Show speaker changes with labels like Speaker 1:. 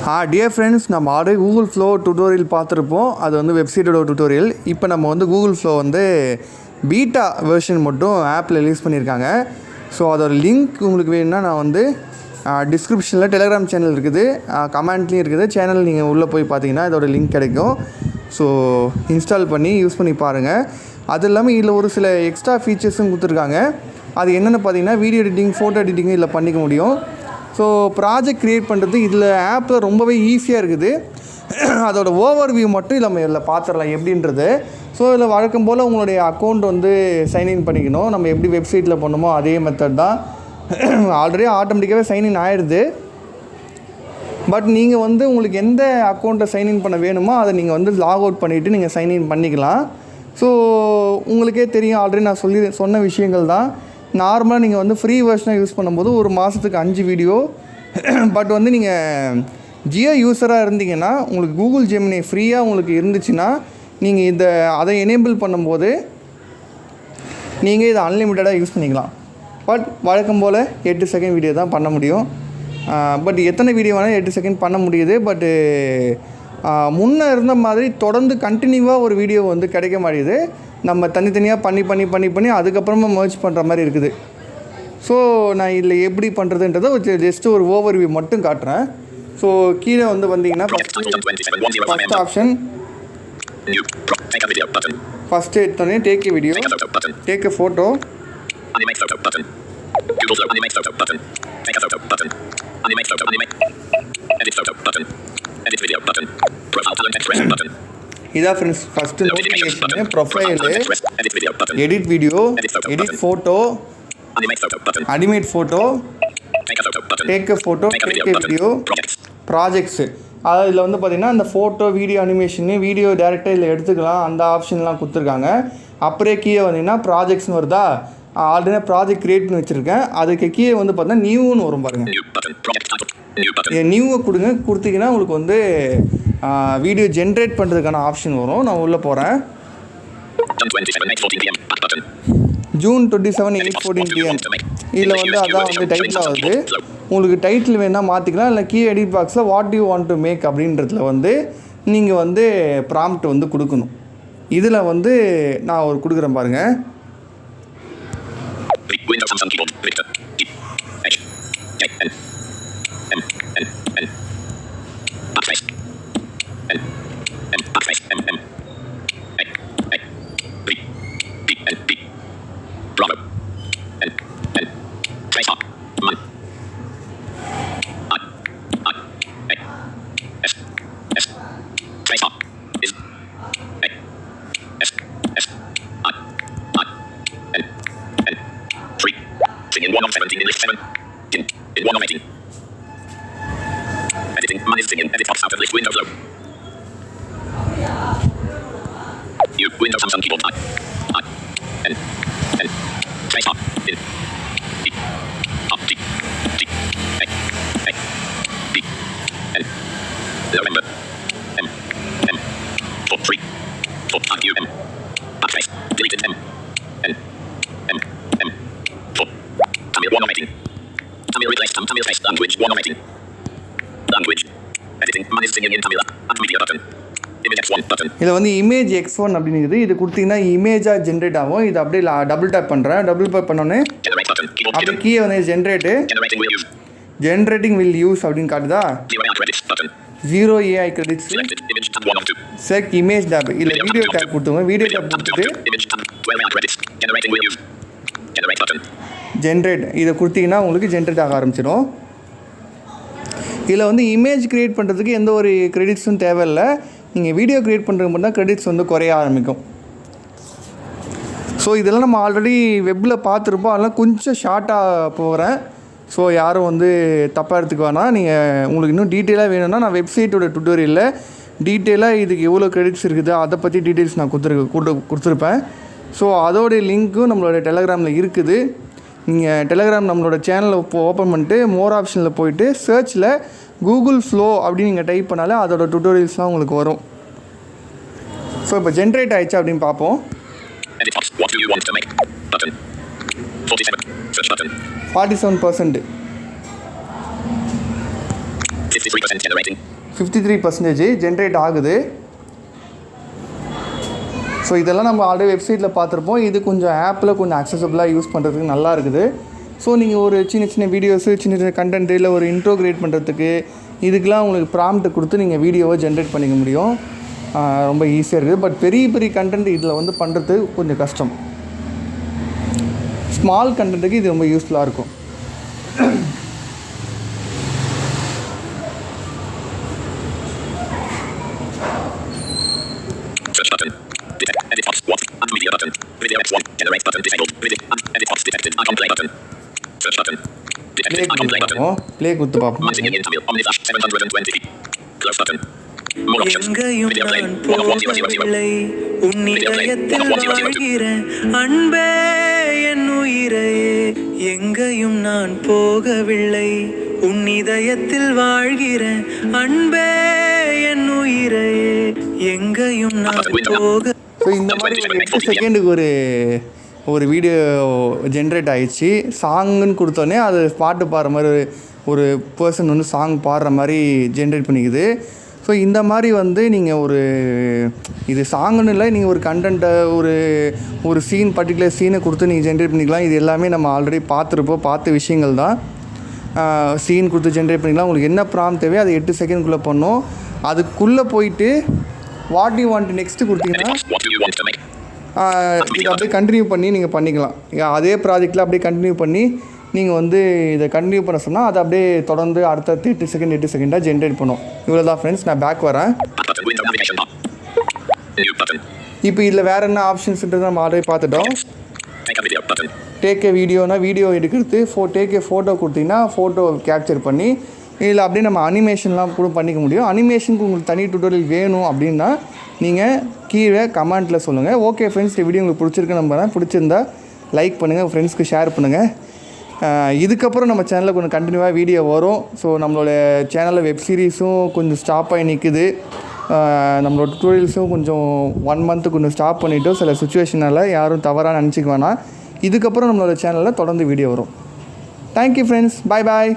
Speaker 1: Dear friends, நம்ம already Google flow tutorial பார்த்துருப்போம். அது வந்து வெப்சைட்டோட டுட்டோரியல். இப்போ நம்ம வந்து கூகுள் ஃப்ளோ வந்து பீட்டா வெர்ஷன் மட்டும் ஆப்பில் ரிலீஸ் பண்ணியிருக்காங்க. ஸோ அதோட லிங்க் உங்களுக்கு வேணும்னா நான் வந்து டிஸ்கிரிப்ஷனில் டெலிகிராம் சேனல் இருக்குது, கமெண்ட்லேயும் இருக்குது. சேனல் நீங்கள் உள்ளே போய் பார்த்தீங்கன்னா இதோட லிங்க் கிடைக்கும். ஸோ இன்ஸ்டால் பண்ணி யூஸ் பண்ணி பாருங்கள். அது இல்லாமல் இதில் ஒரு சில எக்ஸ்ட்ரா ஃபீச்சர்ஸும் கொடுத்துருக்காங்க. அது என்னென்னு பார்த்தீங்கன்னா வீடியோ எடிட்டிங், ஃபோட்டோ எடிட்டிங்கும் இதில் பண்ணிக்க முடியும். ஸோ ப்ராஜெக்ட் க்ரியேட் பண்ணுறது இதில் ஆப்பில் ரொம்பவே ஈஸியாக இருக்குது. அதோட ஓவர் வியூ மட்டும் நம்ம இதில் பார்த்துடலாம் எப்படின்றது. ஸோ இதில் வழக்கம் போல் உங்களுடைய அக்கௌண்ட் வந்து சைன்இன் பண்ணிக்கணும். நம்ம எப்படி வெப்சைட்டில் பண்ணணுமோ அதே மெத்தட் தான். ஆல்ரெடி ஆட்டோமேட்டிக்காகவே சைன்இன் ஆகிடுது. பட் நீங்கள் வந்து உங்களுக்கு எந்த அக்கௌண்ட்டை சைன்இன் பண்ண வேணுமோ அதை நீங்கள் வந்து லாக் அவுட் பண்ணிவிட்டு நீங்கள் சைன்இன் பண்ணிக்கலாம். ஸோ உங்களுக்கே தெரியும், ஆல்ரெடி நான் சொன்ன விஷயங்கள் தான். நார்மலாக நீங்கள் வந்து ஃப்ரீ வெர்ஷனாக யூஸ் பண்ணும்போது ஒரு மாதத்துக்கு 5 வீடியோ. பட் வந்து நீங்கள் ஜியோ யூஸராக இருந்தீங்கன்னா, உங்களுக்கு கூகுள் ஜெமினி ஃப்ரீயாக உங்களுக்கு இருந்துச்சுன்னா, நீங்கள் அதை எனேபிள் பண்ணும்போது நீங்கள் இதை அன்லிமிட்டடாக யூஸ் பண்ணிக்கலாம். பட் வழக்கம் போல் 8 செகண்ட் வீடியோ தான் பண்ண முடியும். பட் எத்தனை வீடியோ வேணாலும் 8 செகண்ட் பண்ண முடியுது. பட்டு முன்னே இருந்த மாதிரி தொடர்ந்து கண்டினியூவாக ஒரு வீடியோ வந்து கிடைக்க மாட்டேங்குது. நம்ம தனித்தனியாக பண்ணி அதுக்கப்புறமா மர்ஜ் பண்ணுற மாதிரி இருக்குது. ஸோ நான் இதில் எப்படி பண்ணுறதுன்றதை ஜஸ்ட்டு ஒரு ஓவர்வியூ மட்டும் காட்டுறேன். ஸோ கீழே வந்து வந்தீங்கன்னா ஃபஸ்ட் ஆப்ஷன், ஃபஸ்ட்டு எடுத்தோடனே take a video, take a photo, இதான் friends first notification, profile, edit video, edit photo, animate photo, take a photo, take a video, projects. அதாவது இதில் வந்து பார்த்திங்கன்னா இந்த ஃபோட்டோ, வீடியோ அனிமேஷனு, வீடியோ டேரெக்டாக இதில் எடுத்துக்கலாம். அந்த ஆப்ஷன்லாம் கொடுத்துருக்காங்க. அப்படியே கீழே வந்தீங்கன்னா ப்ராஜெக்ட்ஸ்னு வருதா. ஆல்ரெடி ப்ராஜெக்ட் க்ரியேட் பண்ணி வச்சுருக்கேன். அதுக்கு கீழே வந்து பார்த்தீங்கன்னா நியூன்னு வரும் பாருங்கள். நியூவை கொடுத்தீங்கன்னா உங்களுக்கு வந்து வீடியோ ஜென்ரேட் பண்ணுறதுக்கான ஆப்ஷன் வரும். நான் உள்ளே போகிறேன். ஜூன் 27 8:14 PM இதில் வந்து அதான் வந்து டைட்டிலாக வருது. உங்களுக்கு டைட்டில் வேணால் மாற்றிக்கலாம். இல்லை கீ எடிட் பாக்ஸில் what you want to make அப்படின்றதுல வந்து நீங்கள் வந்து ப்ராம்ப்ட் வந்து கொடுக்கணும். இதில் வந்து நான் ஒரு கொடுக்குறேன் பாருங்கள்.
Speaker 2: In 1 of 17 in list 7. In 1 of 18. Editing. Man is singing. Edit box out of list window flow. U. Window Samsung keyboard. I. N. N. Space bar. In. E. R. T. T. A. A. B. N. November. M. M. 4. 3. 4. R. U. M. Backspace. Deleted M. N. M. M. 4. Tamil 1 of 18. Tamil replace Tamil space language 1 of 18. Language. Editing. Man is singing in Tamil. Add media button. Image X1 button.
Speaker 1: இதில் வந்து image X1 அப்படிங்கிறது இது கொடுத்தீங்கன்னா இமேஜாக generate ஆகும். இது அப்படியே double tap பண்ணுறேன். Double tap பண்ணோன்னே அப்படியே கீழே வந்து ஜென்ரேட்டிங் வில் யூஸ் அப்படின்னு காட்டுதா. 0 AI credits. Select image tap. இல்லை வீடியோ டேப் கொடுத்துங்க. வீடியோ டேப் கொடுத்துட்டு ஜென்ரேட் இதை கொடுத்தீங்கன்னா உங்களுக்கு ஜென்ரேட் ஆக ஆரம்பிச்சிடும். இதில் வந்து இமேஜ் க்ரியேட் பண்ணுறதுக்கு எந்த ஒரு க்ரெடிட்ஸும் தேவையில்லை. நீங்கள் வீடியோ க்ரியேட் பண்ணுறதுக்கு மட்டும் தான் க்ரெடிட்ஸ் வந்து குறைய ஆரம்பிக்கும். ஸோ இதெல்லாம் நம்ம ஆல்ரெடி வெப்பில் பார்த்துருப்போம். அதெல்லாம் கொஞ்சம் ஷார்ட்டாக போகிறேன். ஸோ யாரும் வந்து தப்பாக எடுத்துக்க வேணாம். நீங்கள் உங்களுக்கு இன்னும் டீட்டெயிலாக வேணும்னா நான் வெப்சைட்டோட டுட்டோரியலில் டீட்டெயிலாக இதுக்கு எவ்வளோ க்ரெடிட்ஸ் இருக்குது அதை பற்றி டீட்டெயில்ஸ் நான் கொடுத்துருப்பேன். ஸோ அதோடைய லிங்க்கும் நம்மளோட டெலகிராமில் இருக்குது. நீங்கள் டெலகிராம் நம்மளோட சேனலை ஓப்பன் பண்ணிட்டு மோர் ஆப்ஷனில் போயிட்டு சர்ச்சில் கூகுள் ஃப்ளோ அப்படின்னு நீங்கள் டைப் பண்ணாலே அதோட டுட்டோரியல்ஸ்லாம் உங்களுக்கு வரும். ஸோ இப்போ ஜென்ரேட் ஆகிடுச்சு அப்படின்னு பார்ப்போம். 47%.
Speaker 2: 53% generating.
Speaker 1: 53% ஜென்ரேட் ஆகுது. ஸோ இதெல்லாம் நம்ம ஆல்ரெடி வெப்சைட்டில் பார்த்துருப்போம். இது கொஞ்சம் ஆப்பில் கொஞ்சம் அக்சசபிளாக யூஸ் பண்ணுறதுக்கு நல்லா இருக்குது. ஸோ நீங்கள் ஒரு சின்ன சின்ன வீடியோஸு, சின்ன சின்ன கண்டென்ட்டு, இல்லை ஒரு இன்ட்ரோ கிரியேட் பண்ணுறதுக்கு இதுக்கெலாம் உங்களுக்கு ப்ராம்ப்ட் கொடுத்து நீங்கள் வீடியோவை ஜென்ரேட் பண்ணிக்க முடியும். ரொம்ப ஈஸியாக இருக்குது. பட் பெரிய பெரிய கண்டென்ட் இதில் வந்து பண்ணுறது கொஞ்சம் கஷ்டம். ஸ்மால் கண்டென்ட்டுக்கு இது ரொம்ப யூஸ்ஃபுல்லாக இருக்கும்.
Speaker 2: Search button. Detect. Edit box. What? And media button. Video X1. Generate button disabled. Edit box detected. Icon play button. Search button. Detected. Icon play button.
Speaker 1: Play கொடுத்து பார்ப்போம்.
Speaker 2: Managing in Tamil. Omniflash 720p. Close button. More options. Video play. 1 of 1000.
Speaker 3: உன்னிதயத்தில் வாழ்கிறேன் அன்பே என் உயிரே, எங்கேயும் நான் போகவில்லை. உன்னிதயத்தில் வாழ்கிறேன் அன்பே என் உயிரே, எங்கேயும் நான் போக.
Speaker 1: ஸோ இந்த மாதிரி ஒரு 8 செகண்டுக்கு ஒரு வீடியோ ஜென்ரேட் ஆகிடுச்சு. சாங்குன்னு கொடுத்தோன்னே அது பாட்டு பாடுற மாதிரி ஒரு பர்சன் வந்து சாங் பாடுற மாதிரி ஜென்ரேட் பண்ணிக்குது. ஸோ இந்த மாதிரி வந்து நீங்கள் இது சாங்குன்னு இல்லை, நீங்கள் ஒரு கண்டென்ட்டை ஒரு சீன், பர்டிகுலர் சீனை கொடுத்து நீங்கள் ஜென்ரேட் பண்ணிக்கலாம். இது எல்லாமே நம்ம ஆல்ரெடி பார்த்த விஷயங்கள் தான். சீன் கொடுத்து ஜென்ரேட் பண்ணிக்கலாம். உங்களுக்கு என்ன ப்ராம்ப்ட் தேவையோ அது 8 செகண்ட்குள்ளே பண்ணோம். அதுக்குள்ளே போயிட்டு வாட் யூ வாண்ட் நெக்ஸ்ட்டு கொடுத்தீங்கன்னா இதை அப்படியே கண்டினியூ பண்ணி நீங்கள் பண்ணிக்கலாம். அதே ப்ராஜெக்டில் அப்படியே கண்டினியூ பண்ணி நீங்கள் வந்து இதை கண்டினியூ பண்ண சொன்னால் அதை அப்படியே தொடர்ந்து அடுத்த 8 செகண்டாக ஜென்ரேட் பண்ணும். இவ்வளோ தான் ஃப்ரெண்ட்ஸ். நான் பேக் வரேன். இப்போ இதில் வேறு என்ன ஆப்ஷன்ஸ்ன்றது நம்ம ஆல்ரெடி பார்த்துட்டோம். டேக் ஏ வீடியோனா வீடியோ எடுக்கிறது, டேக் ஏ ஃபோட்டோ கொடுத்தீங்கன்னா ஃபோட்டோ கேப்சர் பண்ணி இதில் அப்படியே நம்ம அனிமேஷன்லாம் கூட பண்ணிக்க முடியும். அனிமேஷனுக்கு உங்களுக்கு தனி டுட்டோரியல் வேணும் அப்படின்னா நீங்கள் கீழே கமெண்ட்டில் சொல்லுங்கள். ஓகே ஃப்ரெண்ட்ஸ், இந்த வீடியோ உங்களுக்கு பிடிச்சிருக்கு நம்புறேன். பிடிச்சிருந்தா லைக் பண்ணுங்கள், உங்கள் ஃப்ரெண்ட்ஸ்க்கு ஷேர் பண்ணுங்கள். இதுக்கப்புறம் நம்ம சேனலில் கொஞ்சம் கண்டினியூவாக வீடியோ வரும். ஸோ நம்மளோட சேனலில் வெப் சீரிஸும் கொஞ்சம் ஸ்டாப் ஆகி நிற்குது. நம்மளோட டுட்டோரியல்ஸும் கொஞ்சம் 1 மந்த்து கொஞ்சம் ஸ்டாப் பண்ணிவிட்டோம். சில சுச்சுவேஷனால் யாரும் தவறாக நினச்சிக்க வேணாம். இதுக்கப்புறம் நம்மளோட சேனலில் தொடர்ந்து வீடியோ வரும். Thank you friends. பாய் பாய்.